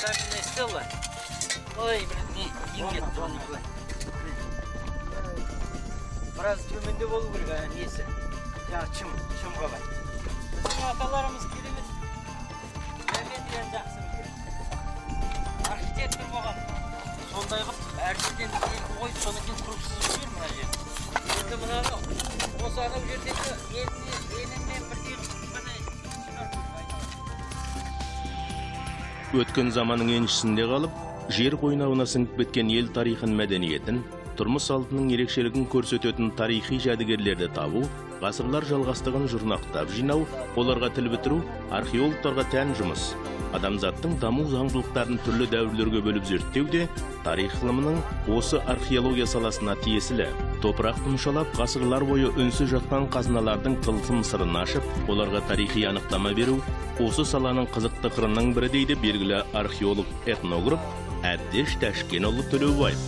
каменная стела. Ой, блин, не Biraz төменде болу керек, несі. Чым қалай. Аталарымыз керемет. Мәмеден жақсы білген. Архитектор болған. Сондай қып, әрсізден қойып, соны кейін құрықсыз жүрер мұна жер. Енді мұнаны, осы анау жердегі елінмен бірдей Өткен заманның еншісінде қалып, жер қойнауына сіңіп кеткен ел тарихын, мәдениетін, тұрмыс салтының ерекшелігін көрсететін тарихи жәдігерлерді табу, ғасырлар жалғастығын жұрнақтап жинау, оларға тіл бітіру археологтарға тән жұмыс. Адамзаттың даму заңдылықтарын түрлі дәуірлерге бөліп зерттеу де тарих ғылымының осы археология саласына тиесілі. Топырақ тұмшалап, ғасырлар бойы үнсіз жатқан қазыналардың тылсым сырын ашып, оларға тарихи анықтама беру осы саланың қызықты қырының бірі дейді белгілі археолог-этнограф Әбдеш Тәшкенұлы Төлеубаев.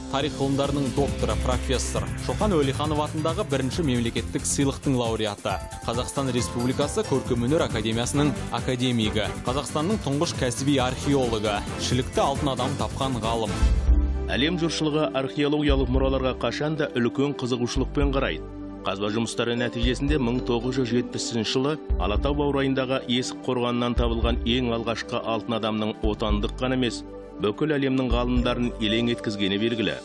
Тарих ғылымдарының докторы, профессор Шоқан Уәлиханов атындағы бірінші мемлекеттік сыйлықтың лауреаты, Қазақстан Республикасы Көркемөнер академиясының академигі, Қазақстанның тұңғыш кәсіби археологы, шілікті алтын адам тапқан ғалым. Әлем жұртшылығы археологиялық мұраларға қашанда үлкен қызығушылықпен қарайды. Қазба жұмыстары нәтижесінде 1970 жылы Алатау баурайындағы Есік қорғанынан табылған ең алғашқы алтын адамның отандық қана емес, бүкіл әлемнің ғалымдарын елең еткізгені белгілі.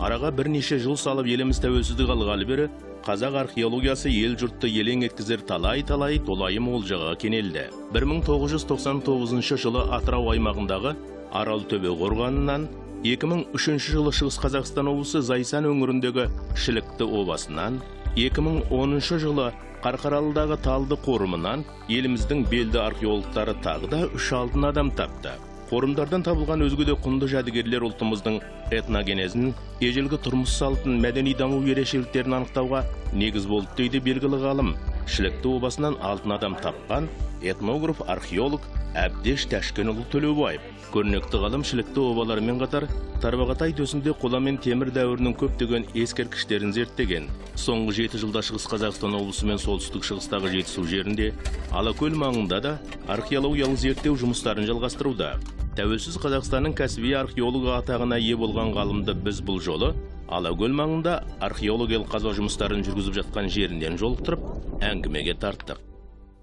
Араға бірнеше жыл салып еліміз тәуелсіздік алғалы бері қазақ археологиясы ел жұртты елең еткізер талай-талай толайым олжаға кенелді. 1999 жылы Атырау аймағындағы Аралтөбе қорғанынан, 2003 жылы Шығыс Қазақстан облысы Зайсан өңіріндегі Шілікті обасынан, 2010 жылы Қарқаралыдағы Талды қорымынан еліміздің белді археологтары тағы да 3 алтын адам тапты. Қорымдардан табылған өзге де құнды жәдігерлер ұлтымыздың этногенезін, ежелгі тұрмыс салтын, мәдени даму ерекшеліктерін анықтауға негіз болды дейді белгілі ғалым. Шілікті обасынан алтын адам тапқан этнограф, археолог Әбдеш Тәшкенұлы Төлеубаев. Көрнекті ғалым Шілікті обаларымен қатар Тарбағатай төсінде қола мен темір дәуірінің көптеген ескерткіштерін зерттеген. Соңғы 7 жылда Шығыс Қазақстан облысы мен солтүстік шығыстағы Жетісу жерінде, Алакөл маңында да археологиялық зерттеу жұмыстарын жалғастыруда. Тәуелсіз Қазақстанның кәсіби археологы атағына ие болған ғалымды біз бұл жолы Алакөл маңында археологиялық қазба жұмыстарын жүргізіп жатқан жерінен жолықтырып, әңгімеге тарттық.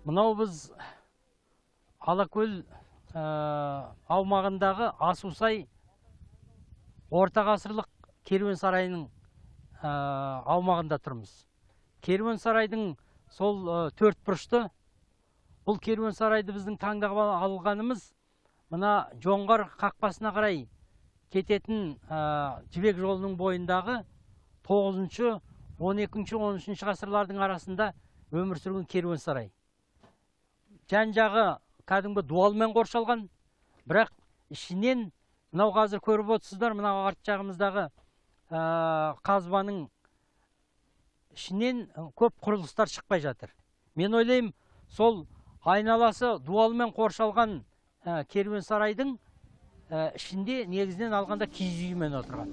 Мынау біз Алакөл аумағындағы Асусай орта ғасырлық керуен сарайының аумағында тұрмыз. Керуен сарайдың сол 4 бұрышты, бұл керуен сарайды біздің таңдап алғанымыз мына Жоңғар қақпасына қарай кететін Жібек жолының бойындағы 9-шы, 12-шы, 13-шы ғасырлардың арасында өмір сүрген керуен сарай. Жан-жағы кәдімгі дуалмен қоршалған, бірақ ішінен, мынау қазір көріп отырсыздар, мынау арт жағымыздағы қазбаның ішінен көп құрылыстар шықпай жатыр. Мен ойлаймын, сол айналасы дуалмен қоршалған керуен сарайдың ішінде негізінен алғанда киіз үймен отырған.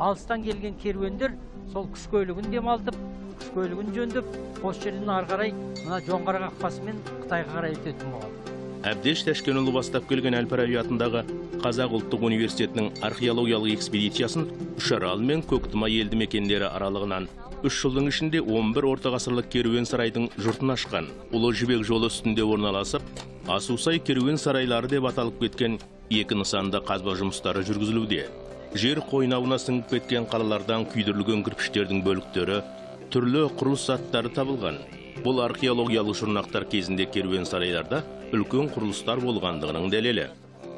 Алыстан келген керуендер сол күш көлігін демалтып, күш көлігін жөндіп, осы жерден ары қарай мына Жоңғар қақпасы мен Қытайға қарай өтетін болған. Әбдеш Тәшкенұлы бастап келген Әл-Фараби атындағы Қазақ ұлттық университетінің археологиялық экспедициясын Үшарал мен Көктұма елді мекендері аралығынан 3 жылдың ішінде 11 орта ғасырлық керуен сарайдың жұртын ашқан. Ұлы Жібек жолы үстінде орналасып, Асусай керуен сарайлары деп аталып кеткен 2 нысанда қазба жұмыстары жүргізілуде. Жер қойнауына сіңіп кеткен қалалардан күйдірілген кірпіштердің бөліктері, түрлі құрылыс заттары табылған. Бұл археологиялық жұрнақтар кезінде керуен сарайларда үлкен құрылыстар болғандығының дәлелі.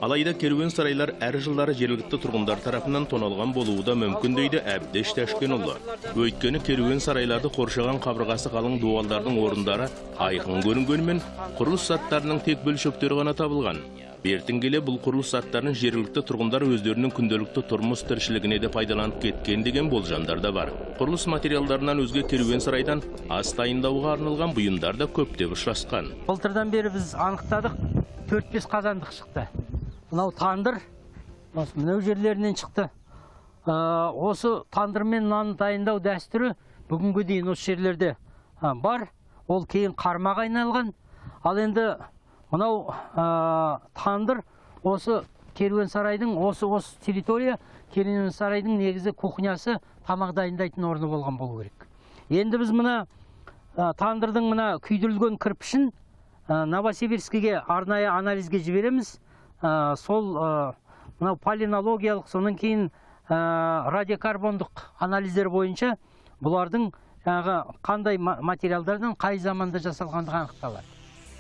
Алайда керуен сарайлар әр жылдары жергілікті тұрғындар тарапынан тоналған болуы да мүмкін дейді Әбдеш Тәшкенұлы. Өйткені керуен сарайларды қоршаған қабырғасы қалың дуалдардың орындары айқын көрінгенімен, құрылыс заттарының тек бөлшектері ғана табылған. Бертін келе бұл құрылыс заттарын жергілікті тұрғындар өздерінің күнделікті тұрмыс тіршілігіне де пайдаланып кеткен деген болжамдар да бар. Құрылыс материалдарынан өзге керуен сарайдан ас дайындауға арналған бұйымдар да көптеп ұшырасқан. Былтырдан бері біз анықтадық, 4-5 қазандық шықты. Мынау тандыр, мынау жерлерінен шықты. Осы тандырмен нан дайындау дәстүрі бүгінгі дейін осы жерлерде бар. Ол кейін қармаға айналған. Ал енді Мынау тандыр осы керуен сарайдың, осы территория керуен сарайдың негізі кухнясы, тамақ дайындайтын орны болған болу керек. Енді біз мына тандырдың мына күйдірілген кірпішін Новосибирскіге арнайы анализге жібереміз. Сол мынау полинологиялық, сонан кейін радиокарбондық анализдер бойынша бұлардың қандай материалдардан қай заманда жасалғандығы анықталады.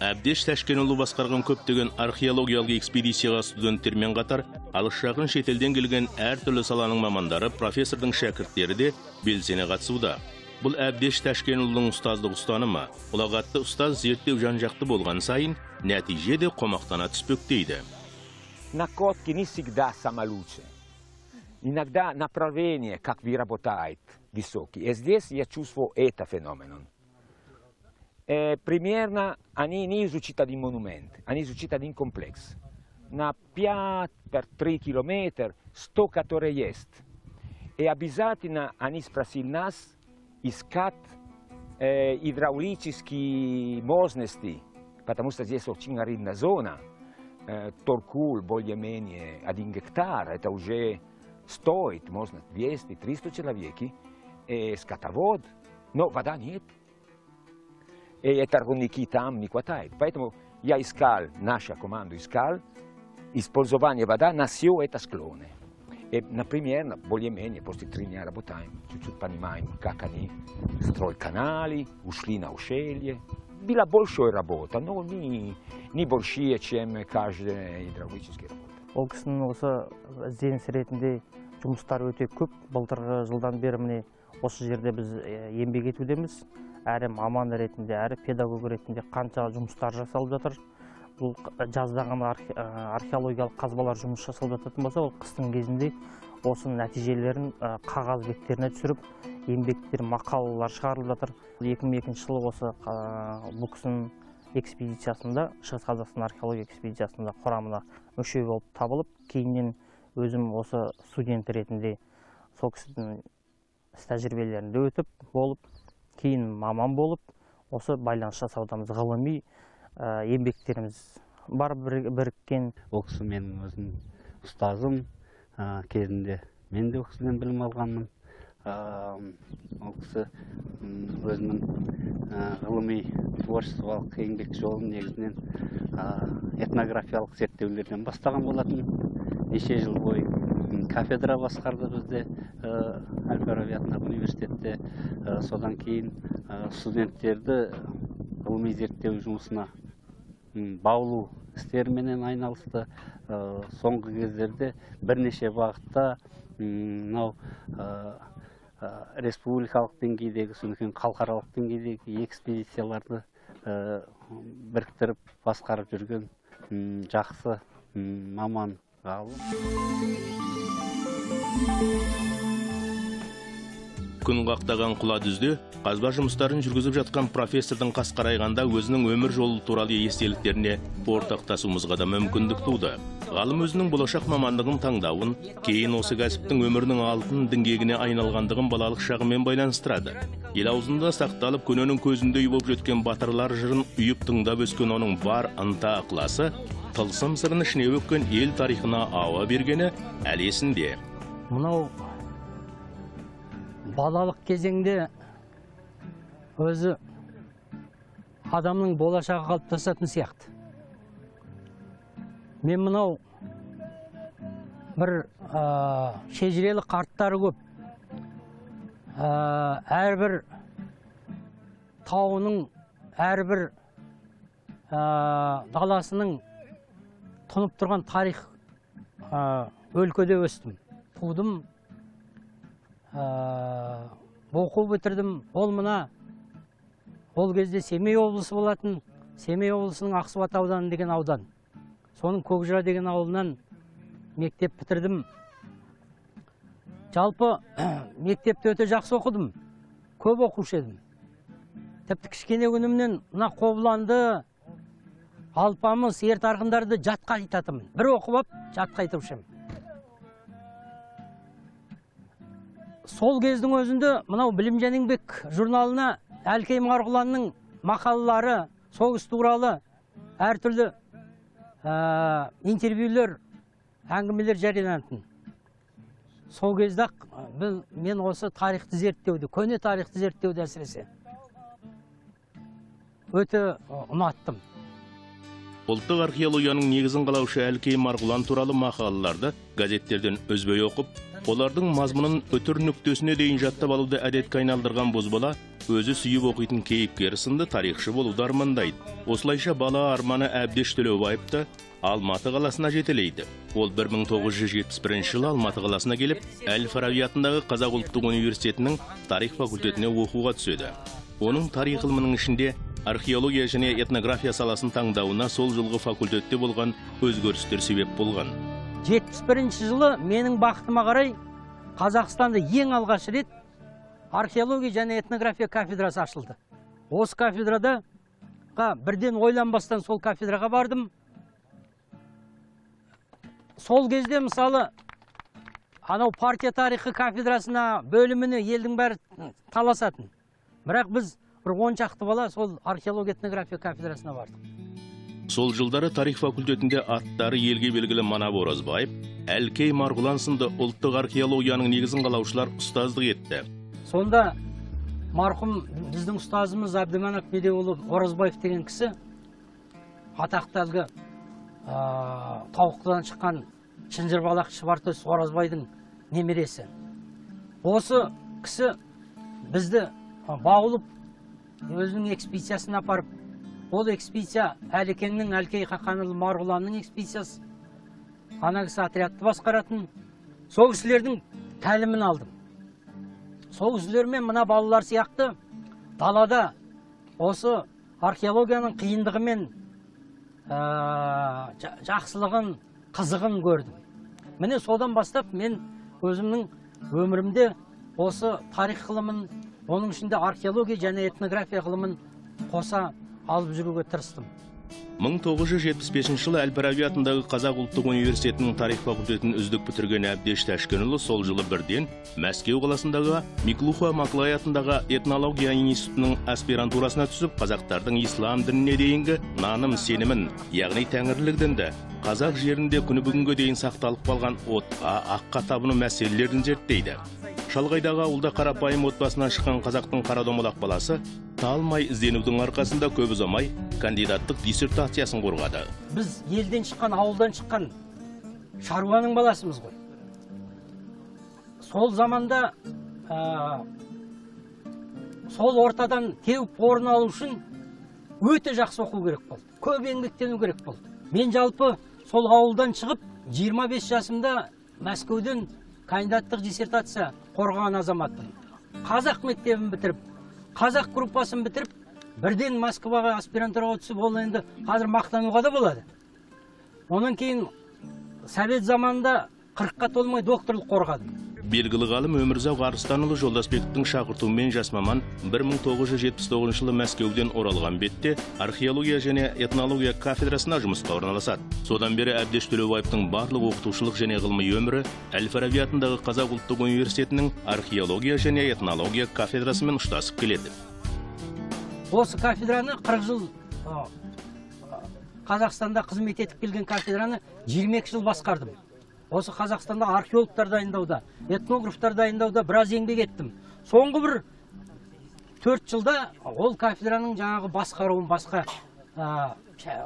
Әбдеш Тәшкенұлы басқарған көптеген археологиялық экспедицияға студенттермен қатар алыс жақын шетелден келген әртүрлі саланың мамандары, профессордың шәкірттері де белсене қатысуда. Бұл Әбдеш Тәшкенұлының ұстаздық ұстанымы. Ұлағатты ұстаз зерттеу жан-жақты болған сайын нәтиже де қомақтана түспектейді. Находки не всегда самолучшие. Иногда направление, как вы работаете, высокие. И здесь я чувствую это феномен. Примерно они не изучают один монумент, они изучают один комплекс. На 5 per 3 километра 100, которые есть. И обязательно они спросили нас искать гидравлические мощности, потому что здесь очень аридная зона. Торкул более-менее 1 гектар, это уже стоит, можно 200-300 человек, скотовод, но вода нет. И это рудники там не хватает. Поэтому я искал, наша команда искал, использование воды на все это склоны. И, например, более-менее после 3 дня работаем, чуть-чуть понимаем, как они строят каналы, ушли на ущелье. Была большая работа, но не больше, чем каждая гидравлическая работа. Ол кісінің осы ізденіс ретінде жұмыстар өте көп. Былтырғы жылдан бері міне осы жерде біз еңбек етудеміз. Әрі маман ретінде, әрі педагог ретінде қанша жұмыстар жасалып жатыр. Бұл жаздаған археологиялық қазбалар жұмыс жасалып жататын болса, ол қыстың кезінде осының нәтижелерін қағаз беттеріне түсіріп, еңбектер, мақалалар шығарылып жатыр. 2002 жылы осы бұл кісінің экспедициясында, Шығыс Қазақстан археология экспедициясында құрамына мүше болып табылып, кейіннен өзім осы студент ретінде сол кісінің тәжірибелерінде өтіп болып, кейін маман болып, осы байланыс жасаудамыз. Ғылыми еңбектеріміз бар біріккен. Ол кісі менің өзім ұстазым, кезінде мен де ол кісіден білім алғанмын. Ол кісі өзінің ғылыми творчестволық еңбек жолын негізінен этнографиялық зерттеулерден бастаған болатын. Неше жыл бойы кафедра басқарды бізде Әл-Фараби атындағы университетте. Содан кейін студенттерді ғылыми зерттеу жұмысына баулу істерменен айналысты. Соңғы кездерде бірнеше бағытта республикалық деңгейдегі, содан халықаралық деңгейдегі экспедицияларды біріктіріп басқарып жүрген жақсы маман ғалым. Күн қақтаған құла дүзде қазба жұмыстарын жүргізіп жатқан профессордың қас қарайғанда өзінің өмір жолы туралы естеліктеріне ортақтасуымызға да мүмкіндік туды. Ғалым өзінің болашақ мамандығын таңдауын, кейін осы кәсіптің өмірінің алтын діңгегіне айналғандығын балалық шағымен байланыстырады. Ел аузында сақталып, көненің көзіндей болып жеткен батырлар жырын үйіп тыңдап өскен оның бар ынта ықыласы, тылсым сырын ішіне өккен ел тарихына ауа бергені әлі есінде. Мынау балалық кезеңде өзі адамның болашағы қалыптасатын сияқты. Мен мынау бір шежірелі қарттары көп. Әрбір тауының, әрбір даласының тұнып тұрған тарих өлкөде өстім. Тудым, оқу бітірдім. Ол кезде Семей облысы болатын. Семей облысының Ақсуат ауданы деген аудан. Соның Көкжыра деген ауылынан мектеп бітірдім. Жалпы мектепте өте жақсы оқыдым. Көп оқушы едім. Тіпті кішкене күнімнен мына Қобыланды, Алпамыс, Ертарғындарды жатқа айтатымын. Бір оқып ап, жатқа айтушым. Сол кездің өзінде мынау Білім және еңбек журналына Әлкей Марғұланның мақалалары, соғыс туралы әртүрлі интервьюлер, әңгімелер жарияланатын. Сол кезде мен осы тарихты зерттеуді, көне тарихты зерттеуді әсіресе өте ұнаттым. Ұлттық археологияның негізін қалаушы Әлкей Марғұлан туралы мақалаларды газеттерден үзбей оқып, олардың мазмұнын өтір нүктесіне дейін жаттап алуды әдетке айналдырған бозбала өзі сүйіп оқитын кейіпкер сынды тарихшы болуды армандайды. Осылайша бала арманы Әбдеш Төлеубаевты Алматы қаласына жетелейді. Ол 1971 жылы Алматы қаласына келіп, Әл-Фараби атындағы Қазақ ұлттық университетінің тарих факультетіне оқуға түседі. Оның тарих ғылымының ішінде археология және этнография саласын таңдауына сол жылғы факультетте болған өзгерістер себеп болған. 71 жылы менің бақытыма қарай Қазақстанда ең алғаш рет археология және этнография кафедрасы ашылды. Осы кафедрада бірден ойланбастан сол кафедраға бардым. Сол кезде мысалы анау партия тарихы кафедрасына бөліміне елдің бәрі таласатын. Бірақ біз бір 10 шақты бала сол археология этнография кафедрасына бардық. Сол жылдары тарих факультетінде аттары елге белгілі Манап Оразбаев, Әлкей Марғұлан сынды ұлттық археологияның негізін қалаушылар ұстаздық етті. Сонда марқұм біздің ұстазымыз Әбдіманап Медеуұлы Оразбаев деген кісі атақты әлгі тауықтан шыққан шынжырбалақ Шыбартөс Оразбайдың немересі. Осы кісі бізді баулып өзінің экспедициясына апарып, ол экспедиция Әлекеңнің, Әлкей Хақанұлы Марғұланның экспедициясы. Ана кісі отрядты басқаратын. Сол кісілердің тәлімін алдым. Сол кісілермен мына балалар сияқты далада осы археологияның қиындығымен жақсылығын, қызығын көрдім. Міне содан бастап мен өзімнің өмірімде осы тарих ғылымын, оның ішінде археология және этнография ғылымын қоса алып жүруге тырыстым. 1975 жылы Әл-Фараби атындағы Қазақ ұлттық университетінің тарих факультетін үздік бітірген Әбдеш Тәшкенұлы сол жылы бірден Мәскеу қаласындағы Миклуха Маклай атындағы этнология институтының аспирантурасына түсіп, қазақтардың ислам дініне дейінгі наным сенімін, яғни тәңірлік дінді, қазақ жерінде күні бүгінге дейін сақталып қалған отқа, аққа табыну мәселелерін зерттейді. Шалғайдағы ауылда қарапайым отбасынан шыққан қазақтың қарадомалақ баласы талмай ізденудің арқасында көп ұзамай кандидаттық диссертациясын қорғады. Біз елден шыққан, ауылдан шыққан шаруаның баласымыз ғой. Сол заманда сол ортадан теуіп орын алу үшін өте жақсы оқу керек болды. Көп еңбектену керек болды. Мен жалпы сол ауылдан шығып 25 жасымда Мәскеуден кандидаттық диссертация қорғаған азаматпын. Қазақ мектебін бітіріп, қазақ группасын бітіріп, бірден Москваға аспирантураға түсіп, ол енді қазір мақтануға да болады. Онан кейін Совет заманында 40-қа толмай докторлық қорғадым. Белгілі ғалым Өмірзақ Арыстанұлы Жолдасбековтің шақыртуымен жас маман 1979 жылы Мәскеуден оралған бетте археология және этнология кафедрасына жұмысқа орналасады. Содан бері Әбдеш Төлеубаевтың барлық оқытушылық және ғылыми өмірі Әл-Фараби атындағы Қазақ ұлттық университетінің археология және этнология кафедрасымен ұштасып келеді. Осы кафедраны 40 жыл Қазақстанда қызмет етіп келген кафедраны 22 жыл басқардым. Осы Қазақстанда археологтар дайындауда, этнографтар дайындауда біраз еңбек еттім. Соңғы бір 4 жылда ол кафедраның жаңағы басқаруын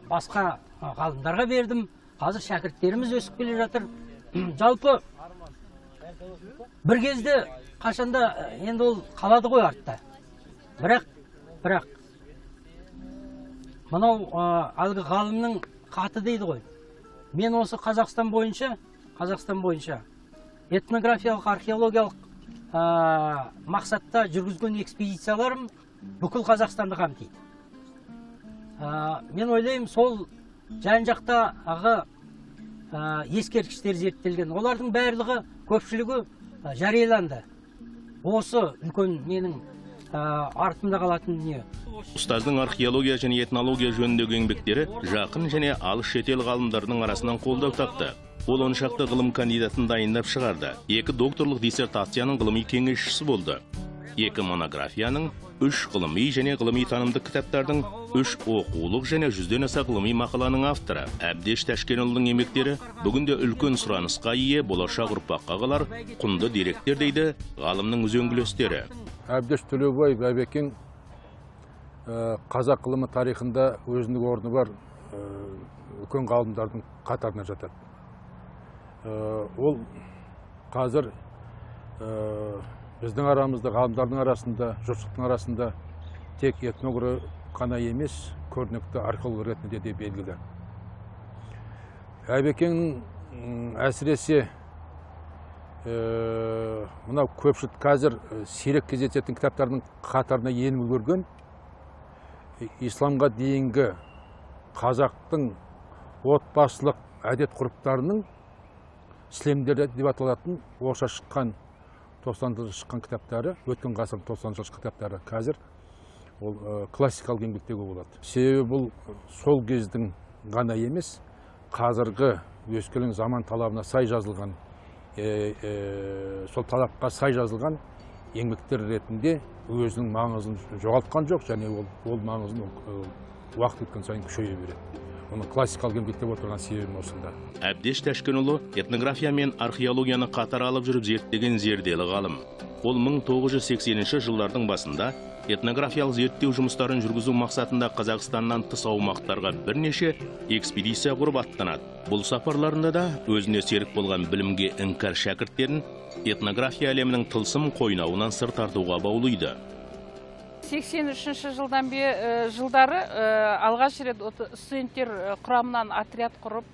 басқа ғалымдарға бердім. Қазір шәкірттеріміз өсіп келе жатыр. Жалпы бір кезде қашанда енді ол қалады ғой артта. Бірақ мынау әлгі ғалымның хаты дейді ғой. Мен осы Қазақстан бойынша этнографиялық, археологиялық мақсатта жүргізген экспедицияларым бүкіл Қазақстанды қамтиды. Мен ойлаймын, сол жан-жақтағы ескерткіштер зерттелген. Олардың барлығы, көпшілігі жарияланды. Осы үлкен менің артымда қалатын дүние. Ұстаздың археология және этнология жөніндегі еңбектері жақын және алыс шетел ғалымдарының арасынан қолдау тапты. Ол 10 шақты ғылым кандидатын дайындап шығарды. 2 докторлық диссертацияның ғылыми кеңесшісі болды. 2 монографияның 3 ғылыми және ғылыми танымдық кітаптардың, 3 оқулық және 100-ден аса ғылыми мақаланың авторы. Әбдеш Тәшкенұлының еңбектері бүгінде үлкен сұранысқа ие, болашақ ұрпаққа қалар құнды деректер дейді ғалымның үзеңгілестері. Әбдеш Төлеубаев Әбекең қазақ ғылымы тарихында өзінің орны бар үлкен ғалымдардың қатарына жатады. Ол қазір біздің арамызда, ғалымдардың арасында, жұртшылықтың арасында тек этнограф қана емес, көрнекті археолог ретінде де белгілі. Әбекеңнің әсіресе мынау көпшілік қазір сирек кездесетін кітаптардың қатарына еніп үлгерген исламға дейінгі қазақтың отбасылық әдет ғұрыптарының сілемдері деп аталатын орысша шыққан 90-жылы шыққан кітаптары, өткен ғасырдың 90-жылы кітаптары қазір ол классикалық еңбектегі болады. Себебі бұл сол кездің ғана емес, қазіргі өскелең заман талабына сай жазылған, сол талапқа сай жазылған еңбектер ретінде өзінің маңызын жоғалтқан жоқ, және ол маңызын уақыт өткен сайын күшейе береді. Оның классикалық еңбек деп отырған себебі осында. Әбдеш Тәшкенұлы этнография мен археологияны қатар алып жүріп зерттеген зерделі ғалым. Ол 1980 жылдардың басында этнографиялық зерттеу жұмыстарын жүргізу мақсатында Қазақстаннан тыс аумақтарға бірнеше экспедиция құрып аттанады. Бұл сапарларында да өзіне серік болған білімге іңкәр шәкірттерін этнография әлемінің тылсым қойнауынан сыр тартуға баулайды. 83 жылдан жылдары алғаш рет студенттер құрамынан отряд құрып,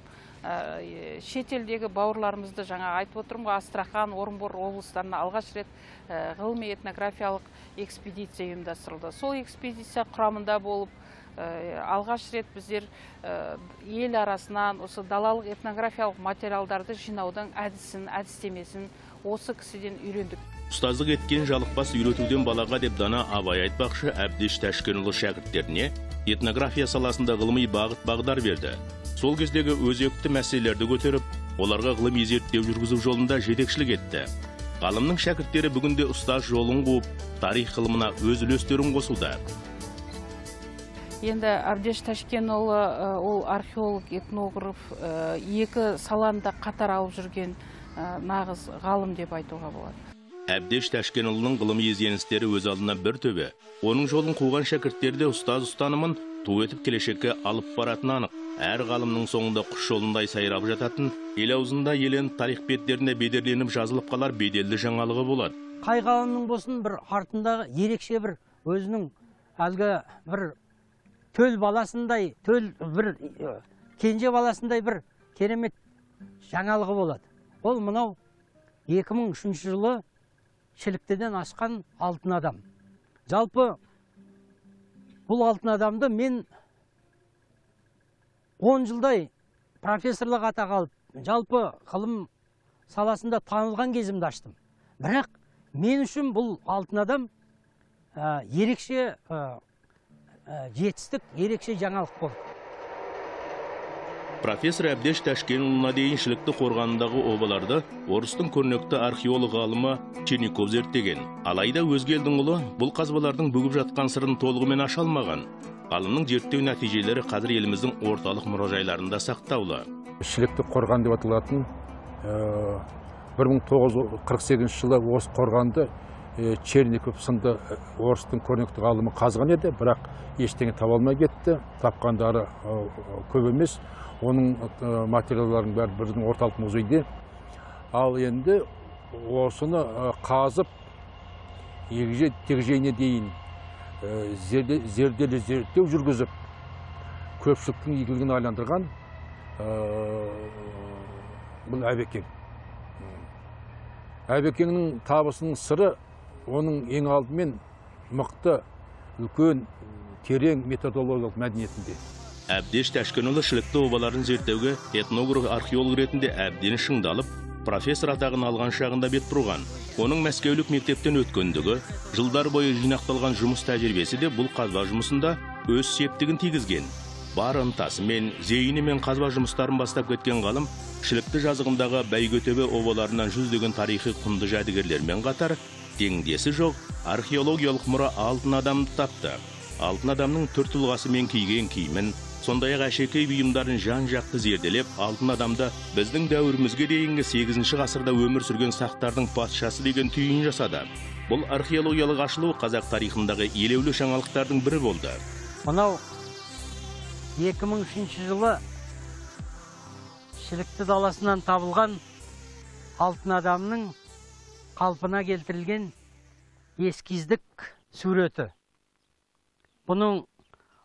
шетелдегі бауырларымызды жаңа айтып отырмын, Астрахан, Орынбор облыстарына алғаш рет ғылыми этнографиялық экспедиция ұйымдастырылды. Сол экспедиция құрамында болып, алғаш рет біздер ел арасынан осы далалық этнографиялық материалдарды жинаудың әдісін, әдістемесін осы кісіден үйрендік. Ұстаздық еткен жалықпас үйретуден балаға деп дана абай айтпақшы Әбдеш Тәшкенұлы шәкірттеріне этнография саласында ғылыми бағыт-бағдар берді. Сол кездегі өзекті мәселелерді көтеріп, оларға ғылыми зерттеу жүргізу жолында жетекшілік етті. Ғалымның шәкірттері бүгінде ұстаз жолын қуып, тарих ғылымына өз үлестерін қосуда. Енді Әбдеш Тәшкенұлы ол археолог, этнограф, екі саланда қатар алып жүрген нағыз ғалым деп айтуға болады. Әбдеш Тәшкенұлының ғылыми ізденістері өз алдына бір төбе. Оның жолын қуған шәкірттерде ұстаз ұстанымын ту етіп келешекке алып баратын анық. Әр ғалымның соңында құс жолындай сайрап жататын, ел аузында еленіп тарих беттеріне бедерленіп жазылып қалар беделді жаңалығы болады. Қай ғалымның болсын бір артындағы ерекше бір өзінің әлгі бір төл баласындай, бір кенже баласындай бір керемет жаңалығы болады. Ол мынау 2003 жылы шіліктеден ашқан алтын адам. Жалпы бұл алтын адамды мен 10 жылдай профессорлық атақ алып, жалпы ғылым саласында танылған кезімді аштым. Бірақ мен үшін бұл алтын адам ерекше жетістік, ерекше жаңалық болды. Профессор Әбдеш Тәшкенұлына дейін Шілікті қорғанындағы обаларды орыстың көрнекті археолог ғалымы Черников зерттеген. Алайда өзге елдің ұлы бұл қазбалардың бүгіп жатқан сырын толығымен аша алмаған. Ғалымның зерттеу нәтижелері қазір еліміздің орталық мұражайларында сақтаулы. Шілікті қорған деп аталатын 1948 жылы осы қорғанды Черников сынды орыстың көрнекті ғалымы қазған еді, бірақ ештеңе таба алмай кетті. Тапқандары көп емес. Оның материалдарын бәрі біздің орталық музейде. Ал енді осыны қазып, егжей-тегжейіне дейін зерделі зерттеу жүргізіп, көпшіліктің игілігін айландырған бұл Әбекең. Әбекеңнің табысының сыры оның ең алдымен мықты, үлкен, терең методологиялық мәдениетінде. Әбдеш Тәшкенұлы Шілікті обаларын зерттеуге этнограф археолог ретінде әбден шыңдалып, профессор атағын алған шағында бет бұрған. Оның мәскеулік мектептен өткендігі, жылдар бойы жинақталған жұмыс тәжірибесі де бұл қазба жұмысында өз септігін тигізген. Бар ынтасымен, зейінімен қазба жұмыстарын бастап кеткен ғалым, Шілікті жазығындағы Бәйгөтөбе обаларынан жүздеген тарихи құнды жәдігерлермен қатар, Теңдесі жоқ археологиялық мұра алтын адамды тапты. Алтын адамның түр тұлғасымен киген киімін, сондай-ақ әшекей бұйымдарын жан-жақты зерделеп, алтын адамды біздің дәуірімізге дейінгі 8 ғасырда өмір сүрген сақтардың патшасы деген түйін жасады. Бұл археологиялық ашылу қазақ тарихындағы елеулі жаңалықтардың бірі болды. Мынау 2003 жылы Шілікті даласынан табылған алтын адамның қалпына келтірілген ескиздік суреті. Бұның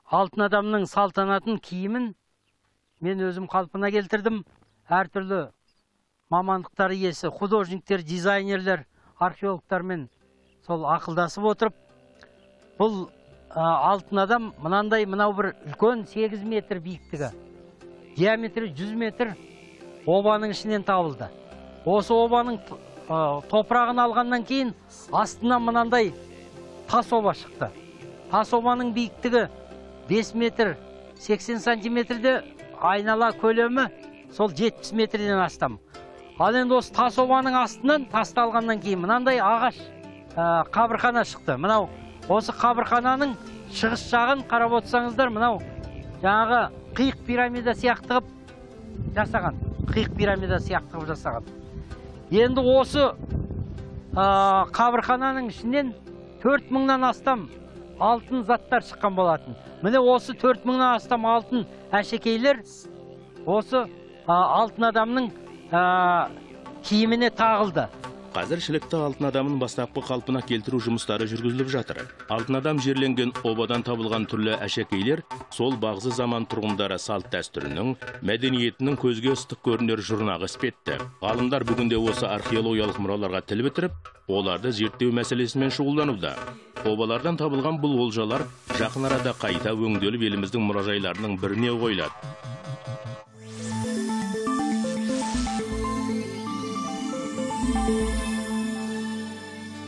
алтын адамның салтанатын киімін мен өзім қалпына келтірдім. Әртүрлі мамандықтар иесі, художниктер, дизайнерлер, археологтармен сол ақылдасып отырып, бұл алтын адам мынау бір үлкен 8 метр биіктігі, диаметрі 100 метр обаның ішінен табылды. Осы обаның топырағын алғаннан кейін астынан мынандай тас оба шықты. Тас обаның биіктігі 5 метр 80 сантиметрде, айнала көлемі сол 70 метрден астам. Ал енді осы тас обаның астынан тасталғаннан кейін мынандай ағаш қабырхана шықты. Мынау осы қабырхананың шығыс жағын қарап отырсаңыздар, мынау жаңағы қиық пирамида сияқты жасаған. Қиық пирамида сияқты жасаған. Енді осы қабырхананың ішінен 4000-нан астам алтын заттар шыққан болатын. Міне осы 4000-нан астам алтын әшекейлер осы алтын адамның киіміне тағылды. Қазір Шілікті алтын адамын бастапқы қалпына келтіру жұмыстары жүргізіліп жатыр. Алтын адам жерленген обадан табылған түрлі әшекейлер сол бағзы заман тұрғындары салт дәстүрінің, мәдениетінің көзге ыстық көрінер жұрнағы іспетті. Ғалымдар бүгінде осы археологиялық мұраларға тіл бітіріп, оларды зерттеу мәселесімен шұғылдануда. Обалардан табылған бұл олжалар жақын арада қайта өңделіп еліміздің мұражайларының біріне қойылады.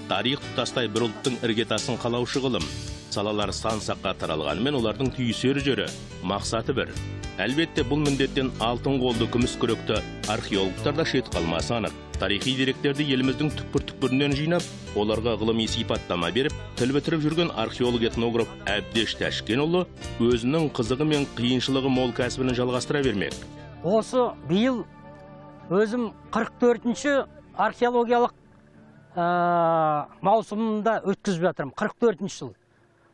Тарих тұтастай бір ұлттың іргетасын қалаушы ғылым. Салалар сан саққа таралғанымен олардың түйісер жері, мақсаты бір. Әлбетте бұл міндеттен алтын қолды күміс күректі археологтарда шет қалмасы анық. Тарихи деректерді еліміздің түкпір-түкпірінен жинап, оларға ғылыми сипаттама беріп, тіл бітіріп жүрген археолог-этнограф Әбдеш Тәшкенұлы өзінің қызығы мен қиыншылығы мол кәсібін жалғастыра бермек. Осы биыл өзім 44-ші археологиялық маусымында өткізіп жатырмын. 44-ші жыл.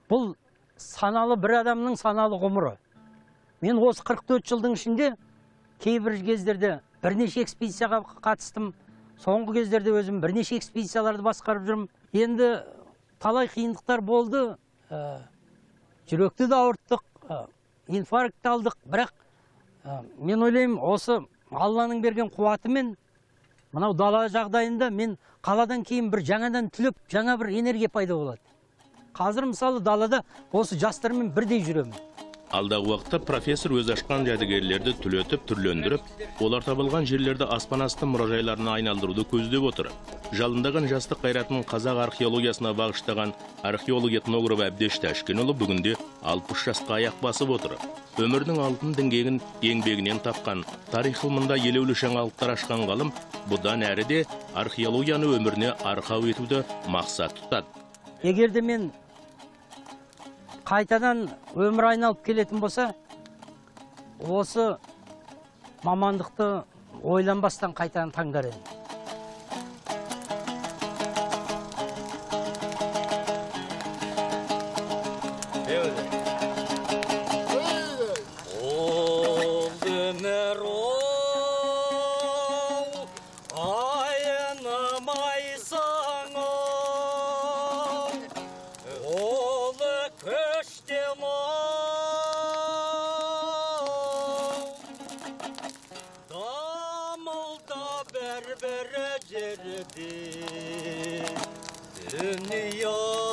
Бұл саналы бір адамның саналы ғұмыры. Мен осы 44 жылдың ішінде кейбір кездерде бірнеше экспедицияға қатыстым. Соңғы кездерде өзім бірнеше экспедицияларды басқарып жүрмін. Енді талай қиындықтар болды. Жүректі де ауырттық, инфаркт алдық. Бірақ мен ойлаймын, осы Алланың берген қуатымен мынау дала жағдайында мен қаладан кейін бір жаңадан түлеп, жаңа бір энергия пайда болады. Қазір мысалы далада осы жастармен бірдей жүремін. Алдағы уақытта профессор өз ашқан жәдігерлерді түлетіп, түрлендіріп, олар табылған жерлерді аспан асты мұражайларына айналдыруды көздеп отыр. Жалындаған жастық қайратын қазақ археологиясына бағыштаған археолог-этнограф Әбдеш Тәшкенұлы бүгінде 60 жасқа аяқ басып отыр. Өмірдің алтын діңгегін еңбегінен тапқан, тарих ғылымында елеулі жаңалықтар ашқан ғалым бұдан әрі де археологияны өміріне арқау етуді мақсат тұтады. Егерде мен қайтадан өмір айналып келетін болса, осы мамандықты ойланбастан қайтадан таңдар едім. Dünya